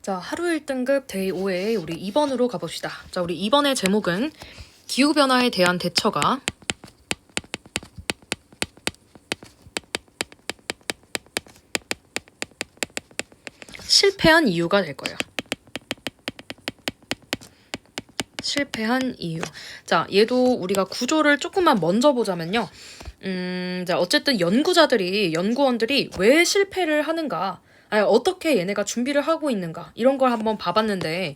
자, 하루 1등급 데이 5회 우리 2번으로 가봅시다. 자, 우리 2번의 제목은 기후변화에 대한 대처가 실패한 이유가 될 거예요. 실패한 이유. 자, 얘도 우리가 구조를 조금만 먼저 보자면요. 자, 어쨌든 연구원들이 왜 실패를 하는가, 아니, 어떻게 얘네가 준비를 하고 있는가, 이런 걸 한번 봐봤는데,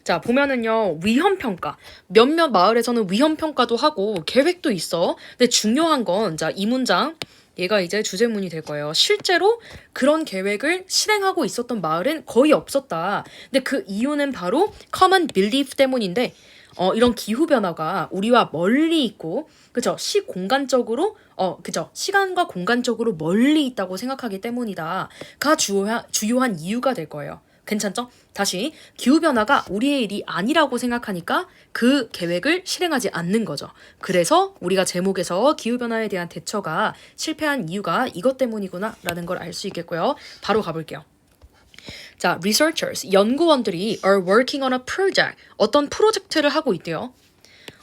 자, 보면은요, 위험평가. 몇몇 마을에서는 위험평가도 하고, 계획도 있어. 근데 중요한 건, 자, 이 문장. 얘가 이제 주제문이 될 거예요. 실제로 그런 계획을 실행하고 있었던 마을은 거의 없었다. 근데 그 이유는 바로 common belief 때문인데, 이런 기후변화가 우리와 멀리 있고, 그쵸? 시간과 공간적으로 멀리 있다고 생각하기 때문이다. 가 주요한 이유가 될 거예요. 괜찮죠? 다시, 기후변화가 우리의 일이 아니라고 생각하니까 그 계획을 실행하지 않는 거죠. 그래서 우리가 제목에서 기후변화에 대한 대처가 실패한 이유가 이것 때문이구나 라는 걸 알 수 있겠고요. 바로 가볼게요. 자, researchers, 연구원들이 are working on a project. 어떤 프로젝트를 하고 있대요.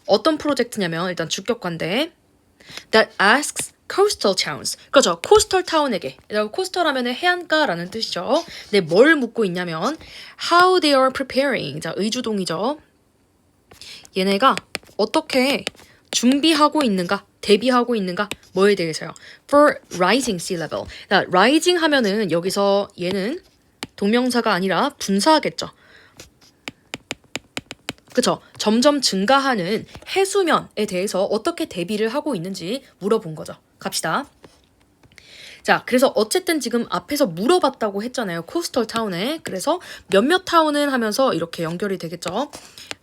어떤 프로젝트냐면 일단 주격관대 that asks coastal towns. 그렇죠. coastal town에게. coastal 하면 해안가라는 뜻이죠. 근데 뭘 묻고 있냐면 how they are preparing. 자, 의주동이죠. 얘네가 어떻게 준비하고 있는가, 대비하고 있는가, 뭐에 대해서요. for rising sea level. 자, rising 하면은 여기서 얘는 동명사가 아니라 분사하겠죠. 그쵸? 점점 증가하는 해수면에 대해서 어떻게 대비를 하고 있는지 물어본 거죠. 갑시다. 자, 그래서 어쨌든 지금 앞에서 물어봤다고 했잖아요. 코스털 타운에. 그래서 몇몇 타운은 하면서 이렇게 연결이 되겠죠.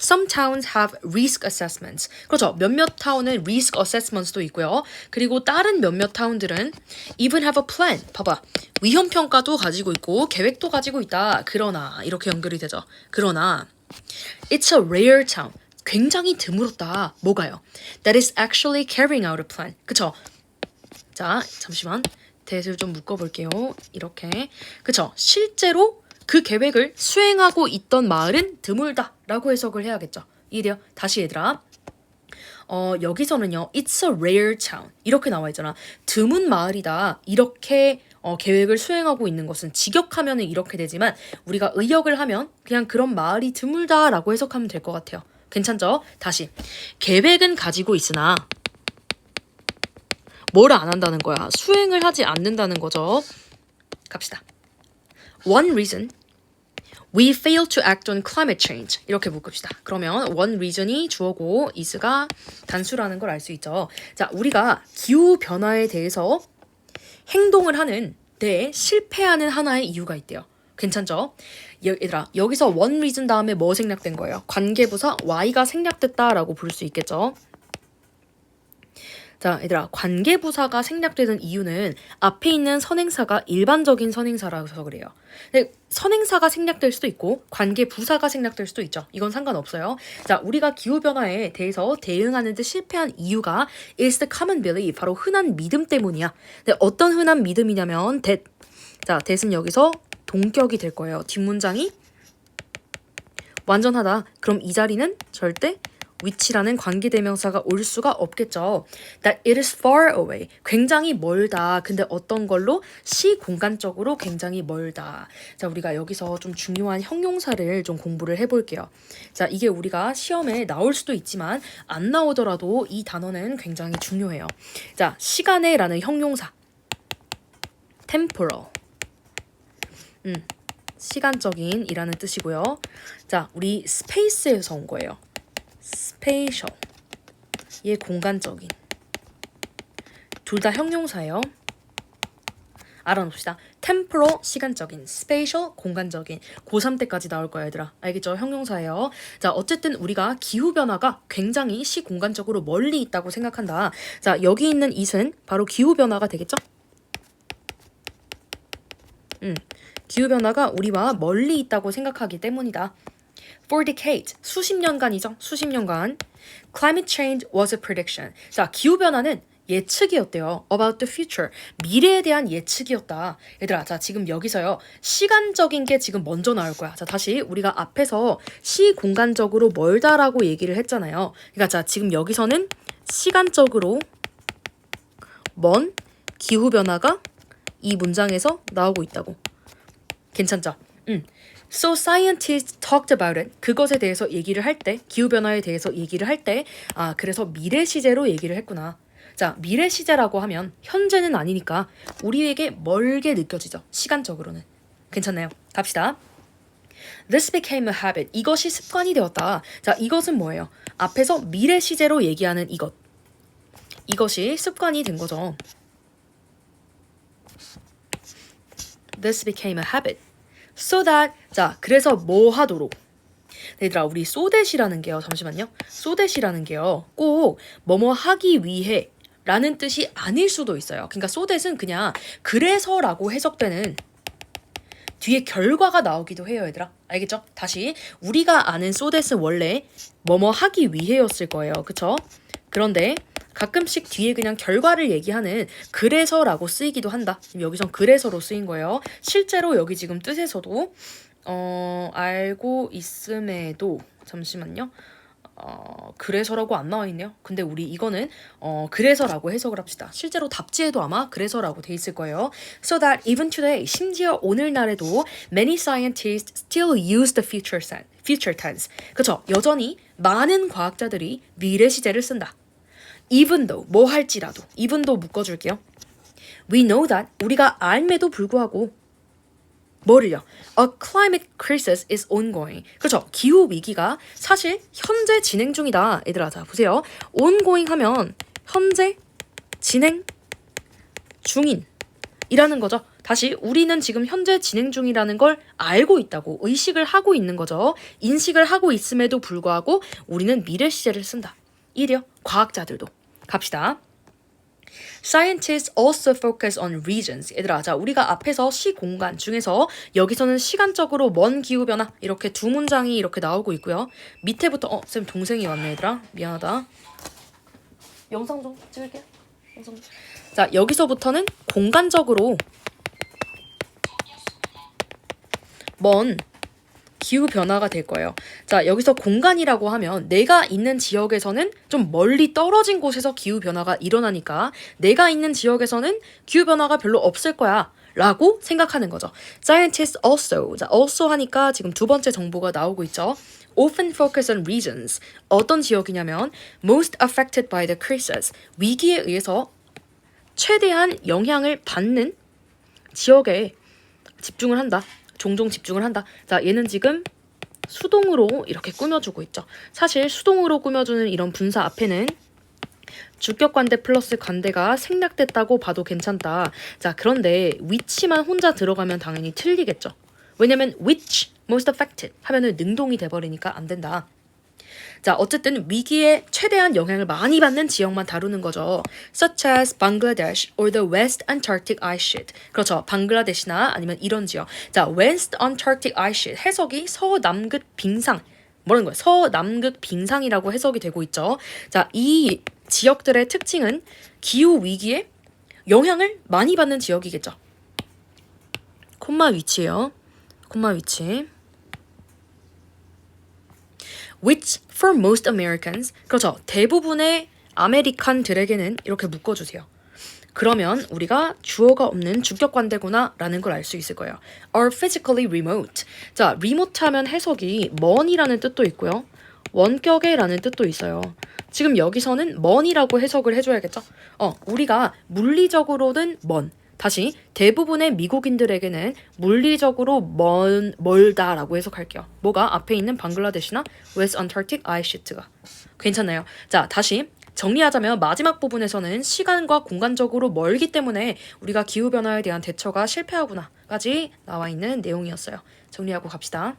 Some towns have risk assessments. 그렇죠. 몇몇 타운은 risk assessments도 있고요. 그리고 다른 몇몇 타운들은 even have a plan. 봐봐. 위험 평가도 가지고 있고 계획도 가지고 있다. 그러나 이렇게 연결이 되죠. 그러나 it's a rare town. 굉장히 드물었다. 뭐가요? That is actually carrying out a plan. 그쵸? 자, 잠시만. 대를 좀 묶어볼게요. 이렇게. 그쵸? 실제로 그 계획을 수행하고 있던 마을은 드물다 라고 해석을 해야겠죠. 이해돼요? 다시 얘들아. 여기서는요. It's a rare town. 이렇게 나와 있잖아. 드문 마을이다. 이렇게 계획을 수행하고 있는 것은 직역하면 이렇게 되지만 우리가 의역을 하면 그냥 그런 마을이 드물다라고 해석하면 될 것 같아요. 괜찮죠? 다시. 계획은 가지고 있으나 뭘 안 한다는 거야? 수행을 하지 않는다는 거죠. 갑시다. One reason we fail to act on climate change. 이렇게 묶읍시다. 그러면 one reason이 주어고 is가 단수라는 걸 알 수 있죠. 자, 우리가 기후변화에 대해서 행동을 하는 데 실패하는 하나의 이유가 있대요. 괜찮죠? 얘들아, 여기서 one reason 다음에 뭐 생략된 거예요? 관계부사 y가 생략됐다라고 부를 수 있겠죠? 자, 얘들아, 관계부사가 생략되는 이유는 앞에 있는 선행사가 일반적인 선행사라서 그래요. 근데 선행사가 생략될 수도 있고 관계부사가 생략될 수도 있죠. 이건 상관없어요. 자, 우리가 기후변화에 대해서 대응하는 데 실패한 이유가 is the common belief, 바로 흔한 믿음 때문이야. 근데 어떤 흔한 믿음이냐면 that. 자, that은 여기서 동격이 될 거예요. 뒷문장이 완전하다. 그럼 이 자리는 절대 which라는 관계대명사가 올 수가 없겠죠. That it is far away. 굉장히 멀다. 근데 어떤 걸로? 시공간적으로 굉장히 멀다. 자, 우리가 여기서 좀 중요한 형용사를 좀 공부를 해볼게요. 자, 이게 우리가 시험에 나올 수도 있지만 안 나오더라도 이 단어는 굉장히 중요해요. 자, 시간에라는 형용사. temporal. 시간적인 이라는 뜻이고요. 자, 우리 space에서 온 거예요. spatial. 얘 공간적인. 둘 다 형용사예요. 알아놓읍시다. temporal 시간적인, spatial 공간적인. 고3 때까지 나올 거야, 얘들아. 알겠죠? 형용사예요. 자, 어쨌든 우리가 기후변화가 굉장히 시공간적으로 멀리 있다고 생각한다. 자, 여기 있는 it은 바로 기후변화가 되겠죠? 기후변화가 우리와 멀리 있다고 생각하기 때문이다. For decades, 수십 년간이죠. 수십 년간. Climate change was a prediction. 자, 기후변화는 예측이었대요. About the future. 미래에 대한 예측이었다. 얘들아, 자, 지금 여기서요. 시간적인 게 지금 먼저 나올 거야. 자, 다시 우리가 앞에서 시공간적으로 멀다라고 얘기를 했잖아요. 그러니까 자, 지금 여기서는 시간적으로 먼 기후변화가 이 문장에서 나오고 있다고. 괜찮죠? So scientists talked about it. 그것에 대해서 얘기를 할 때, 기후변화에 대해서 얘기를 할 때, 아, 그래서 미래 시제로 얘기를 했구나. 자, 미래 시제라고 하면 현재는 아니니까 우리에게 멀게 느껴지죠. 시간적으로는. 괜찮나요? 갑시다. This became a habit. 이것이 습관이 되었다. 자, 이것은 뭐예요? 앞에서 미래 시제로 얘기하는 이것. 이것이 습관이 된 거죠. This became a habit. So that, 자, 그래서 뭐 하도록. 얘들아, 우리 so that이라는 게요. 잠시만요. so that이라는 게요. 꼭 뭐뭐 하기 위해 라는 뜻이 아닐 수도 있어요. 그러니까 so that은 그냥 그래서라고 해석되는 뒤에 결과가 나오기도 해요, 얘들아. 알겠죠? 다시 우리가 아는 so that은 원래 뭐뭐 하기 위해였을 거예요. 그쵸? 그런데 가끔씩 뒤에 그냥 결과를 얘기하는 그래서라고 쓰이기도 한다. 여기선 그래서로 쓰인 거예요. 실제로 여기 지금 뜻에서도 알고 있음에도 잠시만요. 그래서라고 안 나와 있네요. 근데 우리 이거는 그래서라고 해석을 합시다. 실제로 답지에도 아마 그래서라고 돼 있을 거예요. So that even today, 심지어 오늘날에도 many scientists still use the future tense. 그쵸? 여전히 많은 과학자들이 미래 시제를 쓴다. Even though, 뭐 할지라도. even though 묶어줄게요. We know that, 우리가 알매도 불구하고 뭐를요? A climate crisis is ongoing. 그렇죠. 기후 위기가 사실 현재 진행 중이다. 얘들아, 자 보세요. ongoing 하면 현재 진행 중인 이라는 거죠. 다시 우리는 지금 현재 진행 중이라는 걸 알고 있다고 의식을 하고 있는 거죠. 인식을 하고 있음에도 불구하고 우리는 미래 시제를 쓴다. 이래요. 과학자들도. 갑시다. Scientists also focus on regions. 얘들아, 자, 우리가 앞에서 시공간 중에서 여기서는 시간적으로 먼 기후변화 이렇게 두 문장이 이렇게 나오고 있고요. 밑에부터 쌤 동생이 왔네, 얘들아. 미안하다. 영상 좀 찍을게요. 영상 좀. 자, 여기서부터는 공간적으로 먼 기후변화가 될 거예요. 자, 여기서 공간이라고 하면 내가 있는 지역에서는 좀 멀리 떨어진 곳에서 기후변화가 일어나니까 내가 있는 지역에서는 기후변화가 별로 없을 거야 라고 생각하는 거죠. Scientists also, 자, also 하니까 지금 두 번째 정보가 나오고 있죠. Often focus on regions. 어떤 지역이냐면 most affected by the crisis. 위기에 의해서 최대한 영향을 받는 지역에 집중을 한다. 종종 집중을 한다. 자, 얘는 지금 수동으로 이렇게 꾸며주고 있죠. 사실 수동으로 꾸며주는 이런 분사 앞에는 주격관대 플러스 관대가 생략됐다고 봐도 괜찮다. 자, 그런데 which만 혼자 들어가면 당연히 틀리겠죠. 왜냐면 which, most affected 하면은 능동이 돼버리니까 안 된다. 자, 어쨌든 위기에 최대한 영향을 많이 받는 지역만 다루는 거죠. Such as Bangladesh or the West Antarctic Ice Sheet. 그렇죠. 방글라데시나 아니면 이런 지역. 자, West Antarctic Ice Sheet. 해석이 서남극 빙상. 뭐라는 거예요? 서남극 빙상이라고 해석이 되고 있죠. 자, 이 지역들의 특징은 기후 위기에 영향을 많이 받는 지역이겠죠. 콤마 위치예요. 콤마 위치. Which for most Americans. 그렇죠. 대부분의 아메리칸들에게는 이렇게 묶어주세요. 그러면 우리가 주어가 없는 주격관대구나 라는 걸 알 수 있을 거예요. Are physically remote. 자, remote 하면 해석이 먼이라는 뜻도 있고요. 원격의 라는 뜻도 있어요. 지금 여기서는 먼이라고 해석을 해줘야겠죠. 우리가 물리적으로는 먼. 다시 대부분의 미국인들에게는 물리적으로 멀다라고 해석할게요. 뭐가? 앞에 있는 방글라데시나 West Antarctic Ice Sheet가. 괜찮나요? 자, 다시 정리하자면 마지막 부분에서는 시간과 공간적으로 멀기 때문에 우리가 기후변화에 대한 대처가 실패하구나까지 나와 있는 내용이었어요. 정리하고 갑시다.